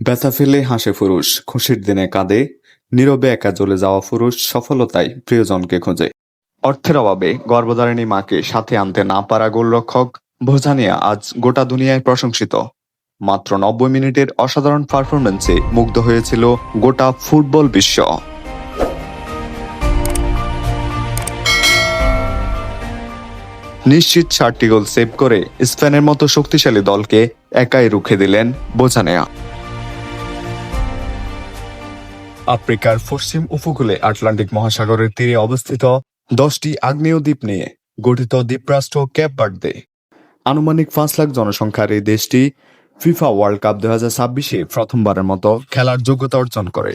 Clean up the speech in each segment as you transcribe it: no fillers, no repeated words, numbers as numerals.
ব্যথা ফেলে হাসে পুরুষ, খুশির দিনে কাঁদে, নীরবে একা জ্বলে যাওয়া পুরুষ সফলতায় প্রিয়জনকে খোঁজে। অর্থের অভাবে গর্ভধারিণী মাকে সাথে আনতে না পারা গোলরক্ষক ভোজানিয়া আজ গোটা দুনিয়ায় প্রশংসিত। মাত্র ৯০ মিনিটের অসাধারণ পারফরম্যান্সে মুগ্ধ হয়েছিল গোটা ফুটবল বিশ্ব। নিশ্চিত ৬০টি গোল সেভ করে স্পেনের মতো শক্তিশালী দলকে একাই রুখে দিলেন ভোজানিয়া। আফ্রিকার পশ্চিম উপকূলে আটলান্টিক মহাসাগরের তীরে অবস্থিত ১০টি আগ্নেয় দ্বীপ নিয়ে গঠিত দ্বীপরাষ্ট্র ক্যাপ ভার্দে। আনুমানিক ৫ লাখ জনসংখ্যার এই দেশটি ফিফা ওয়ার্ল্ড কাপ ২০২৬-এ প্রথমবারের মতো খেলার যোগ্যতা অর্জন করে।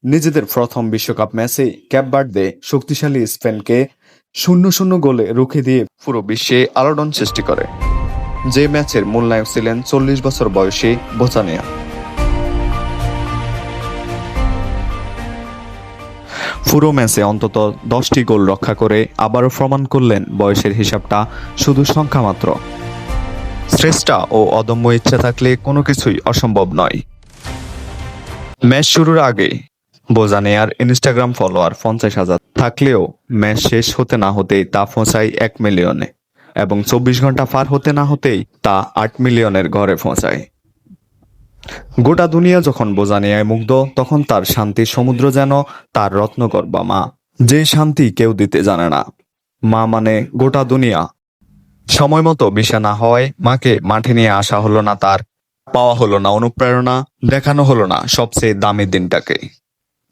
নিজেদের প্রথম বিশ্বকাপ ম্যাচে ক্যাপ ভার্দে শক্তিশালী স্পেনকে ০-০ গোলে রুখে দিয়ে পুরো বিশ্বে আলোড়ন সৃষ্টি করে। যে ম্যাচের মূল নায়ক ছিলেন ৪০ বছর বয়সী ভোজানিয়া। পুরো ম্যাচে অন্তত ১০টি গোল রক্ষা করে আবারও প্রমাণ করলেন বয়সের হিসাবটা শুধু সংখ্যা মাত্র। শ্রেষ্ঠা ও অদম্য ইচ্ছা থাকলে কোনো কিছুই অসম্ভব নয়। ম্যাচ শুরুর আগে ভোজানিয়ার ইনস্টাগ্রাম ফলোয়ার ৫০,০০০ থাকলেও ম্যাচ শেষ হতে না হতেই তা পৌঁছায় ১ মিলিয়নে এবং ২৪ ঘন্টা পার হতে না হতেই তা ৮ মিলিয়নের ঘরে পৌঁছায়। গোটা দুনিয়া যখন ভোজানিয়ায় মুগ্ধ, তখন তার শান্তির সমুদ্র যেন তার রত্নগর্ভা মা, যে শান্তি কেউ দিতে জানে না। মা মানে গোটা দুনিয়া। সময় মতো ভিসা না হওয়ায় মাকে মাঠে নিয়ে আসা হলো না, তার পাওয়া হলো না অনুপ্রেরণা, দেখানো হলো না সবচেয়ে দামি দিনটাকে।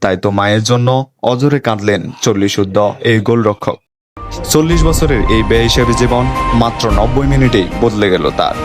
তাই তো মায়ের জন্য অজরে কাঁদলেন ৪০ এই গোলরক্ষক। ৪০ বছরের এই বেহিসাবি জীবন মাত্র ৯০ মিনিটেই বদলে গেল তার।